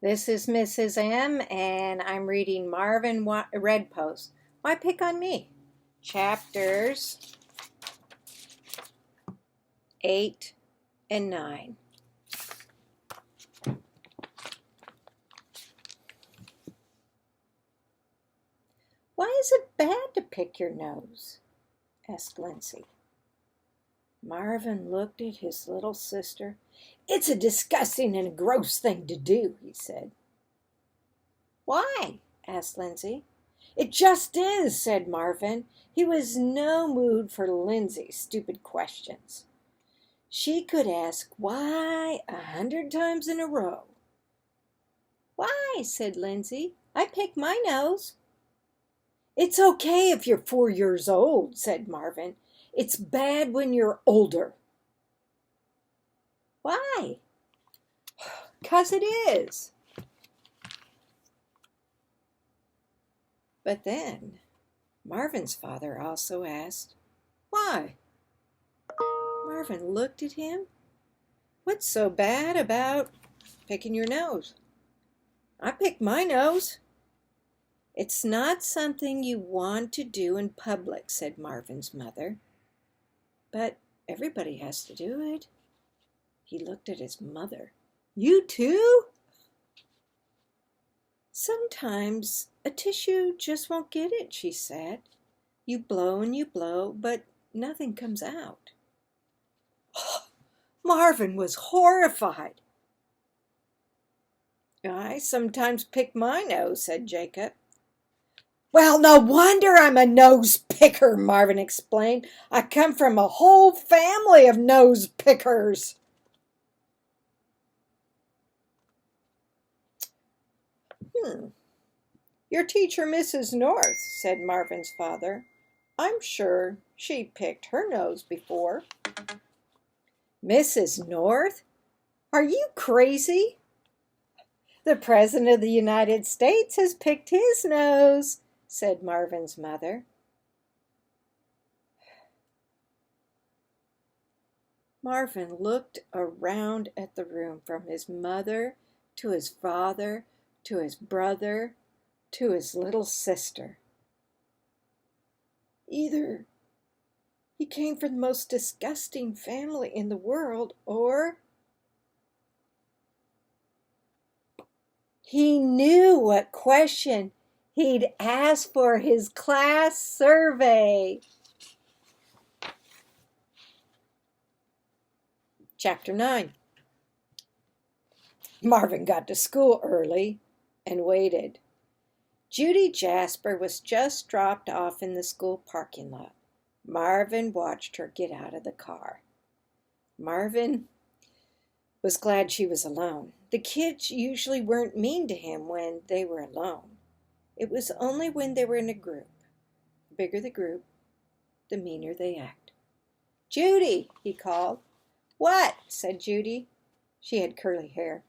This is Mrs. M, and I'm reading Marvin Redpost Why Pick on Me? Chapters 8 and 9. Why is it bad to pick your nose? Asked Lindsay. Marvin looked at his little sister. It's a disgusting and a gross thing to do, he said. Why? Asked Lindsay. It just is, said Marvin. He was in no mood for Lindsay's stupid questions. She could ask why 100 times in a row. Why? Said Lindsay. I pick my nose. It's okay if you're 4 years old, said Marvin. It's bad when you're older. Why? 'Cause it is. But then Marvin's father also asked, Why? Marvin looked at him. What's so bad about picking your nose? I pick my nose. It's not something you want to do in public, said Marvin's mother. But everybody has to do it. He looked at his mother. You too? Sometimes a tissue just won't get it, she said. You blow and you blow, but nothing comes out. Marvin was horrified. I sometimes pick my nose, said Jacob. Well, no wonder I'm a nose picker, Marvin explained. I come from a whole family of nose pickers. Your teacher, Mrs. North, said Marvin's father. I'm sure she picked her nose before. Mrs. North? Are you crazy? The President of the United States has picked his nose, said Marvin's mother. Marvin looked around at the room, from his mother to his father to his brother to his little sister. Either he came from the most disgusting family in the world, or he knew what question he'd asked for his class survey. Chapter 9. Marvin got to school early and waited. Judy Jasper was just dropped off in the school parking lot. Marvin watched her get out of the car. Marvin was glad she was alone. The kids usually weren't mean to him when they were alone. It was only when they were in a group. The bigger the group, the meaner they act. Judy, he called. What? Said Judy. She had curly hair.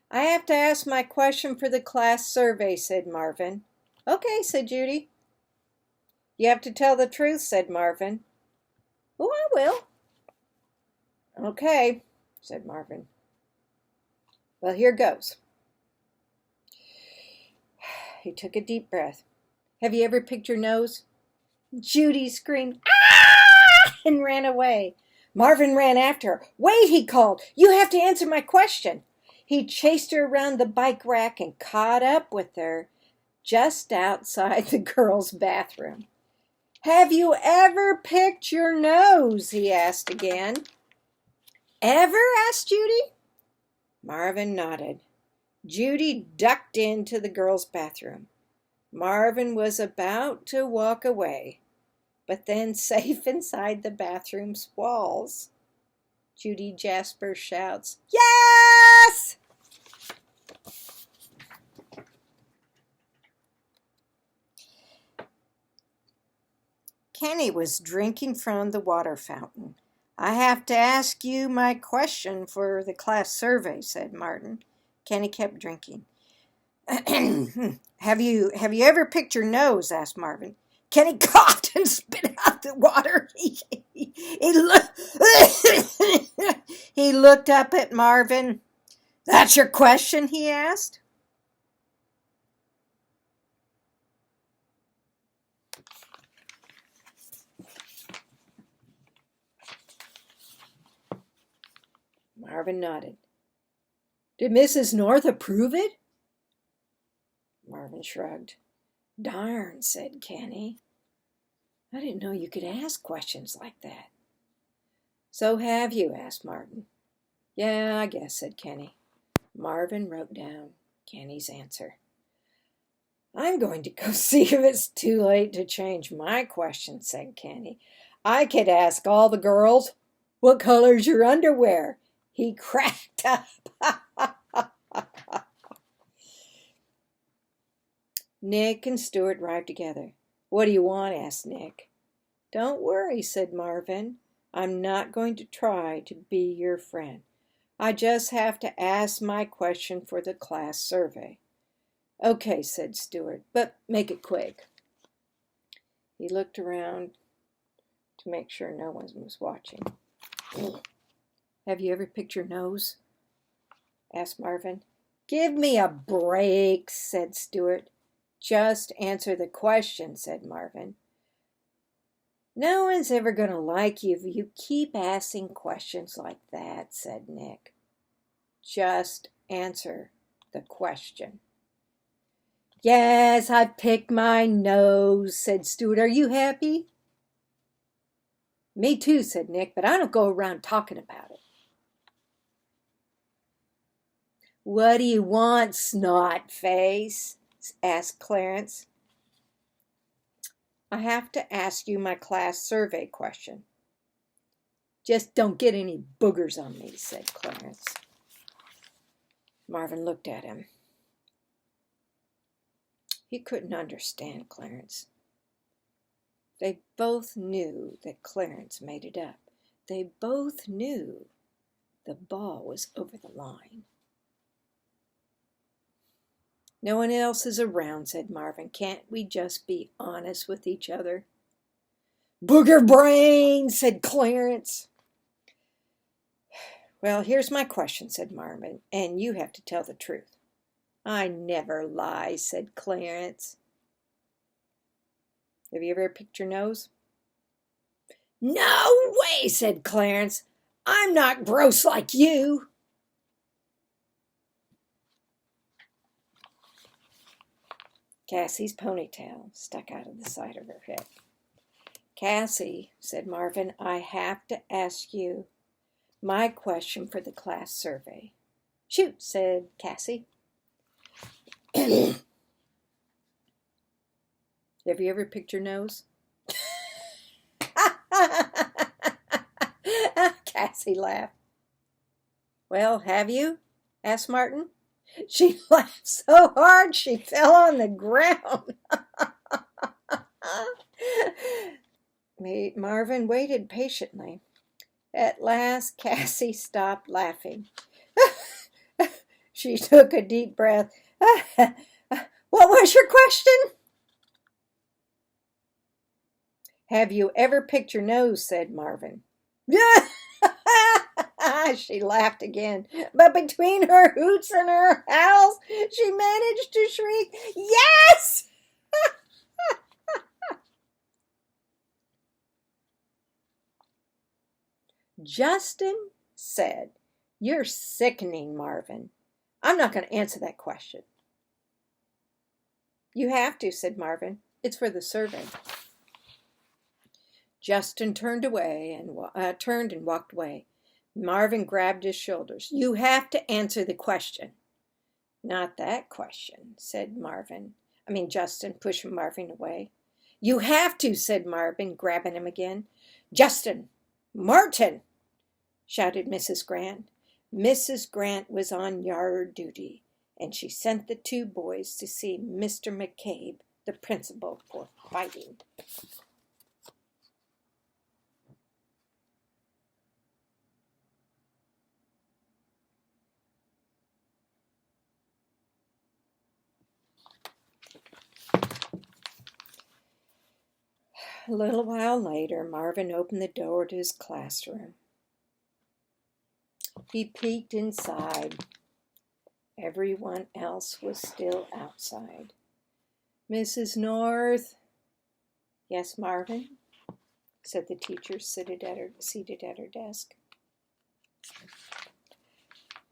I have to ask my question for the class survey, said Marvin. Okay, said Judy. You have to tell the truth, said Marvin. Oh, I will. Okay, said Marvin. Well, here goes. He took a deep breath. Have you ever picked your nose? Judy screamed, ah! And ran away. Marvin ran after her. Wait, he called. You have to answer my question. He chased her around the bike rack and caught up with her just outside the girls' bathroom. Have you ever picked your nose? He asked again. Ever? Asked Judy. Marvin nodded. Judy ducked into the girls' bathroom. Marvin was about to walk away, but then, safe inside the bathroom's walls, Judy Jasper shouts, Yes! Kenny was drinking from the water fountain. I have to ask you my question for the class survey, said Martin. Kenny kept drinking. Have you ever picked your nose? Asked Marvin. Kenny coughed and spit out the water. He looked up at Marvin. That's your question? He asked. Marvin nodded. Did Mrs. North approve it? Marvin shrugged. Darn, said Kenny. I didn't know you could ask questions like that. So have you? Asked Marvin. Yeah, I guess, said Kenny. Marvin wrote down Kenny's answer. I'm going to go see if it's too late to change my question, said Kenny. I could ask all the girls, what color's your underwear? He cracked up. Nick and Stuart arrived together. What do you want? Asked Nick. Don't worry, said Marvin. I'm not going to try to be your friend. I just have to ask my question for the class survey. Okay, said Stuart, but make it quick. He looked around to make sure no one was watching. Have you ever picked your nose? Asked Marvin. Give me a break, said Stuart. Just answer the question, said Marvin. No one's ever going to like you if you keep asking questions like that, said Nick. Just answer the question. Yes, I picked my nose, said Stuart. Are you happy? Me too, said Nick, but I don't go around talking about it. What do you want, snot face? Asked Clarence. I have to ask you my class survey question. Just don't get any boogers on me, said Clarence. Marvin looked at him. He couldn't understand Clarence. They both knew that Clarence made it up. They both knew the ball was over the line. No one else is around, said Marvin. Can't we just be honest with each other? Booger brain, said Clarence. Well, here's my question, said Marvin, and you have to tell the truth. I never lie, said Clarence. Have you ever picked your nose? No way, said Clarence. I'm not gross like you. Cassie's ponytail stuck out of the side of her head. Cassie, said Marvin, I have to ask you my question for the class survey. Shoot, said Cassie. Have you ever picked your nose? Cassie laughed. Well, have you? Asked Martin. She laughed so hard she fell on the ground. Marvin waited patiently. At last, Cassie stopped laughing. She took a deep breath. What was your question? Have you ever picked your nose? Said Marvin. She laughed again, but between her hoots and her howls, she managed to shriek, Yes! Justin said, You're sickening, Marvin. I'm not going to answer that question. You have to, said Marvin. It's for the survey. Justin turned and walked away. Marvin grabbed his shoulders. You have to answer the question. Not that question, said Justin, pushing Marvin away. You have to, said Marvin, grabbing him again. Justin! Martin! Shouted Mrs. Grant. Mrs. Grant was on yard duty, and she sent the two boys to see Mr. McCabe, the principal, for fighting. A little while later, Marvin opened the door to his classroom. He peeked inside. Everyone else was still outside. Mrs. North. Yes, Marvin, said the teacher, seated at her desk.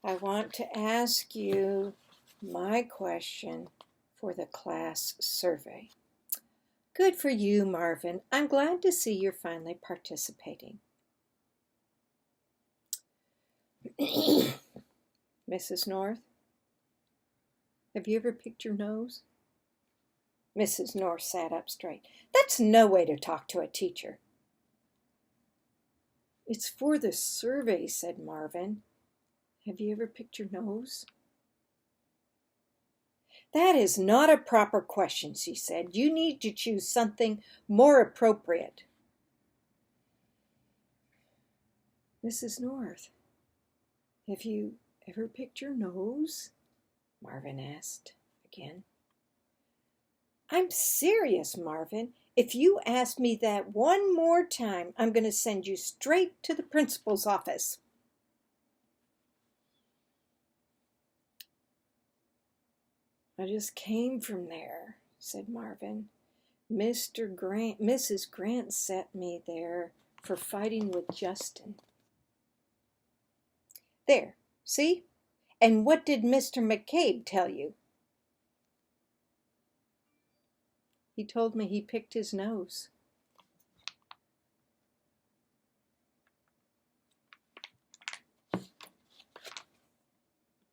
I want to ask you my question for the class survey. Good for you, Marvin. I'm glad to see you're finally participating. Mrs. North, have you ever picked your nose? Mrs. North sat up straight. That's no way to talk to a teacher. It's for the survey, said Marvin. Have you ever picked your nose? That is not a proper question, she said. You need to choose something more appropriate. Mrs. North, have you ever picked your nose? Marvin asked again. I'm serious, Marvin. If you ask me that one more time, I'm going to send you straight to the principal's office. I just came from there, said Marvin. Mrs. Grant sent me there for fighting with Justin. There, see? And what did Mr. McCabe tell you? He told me he picked his nose.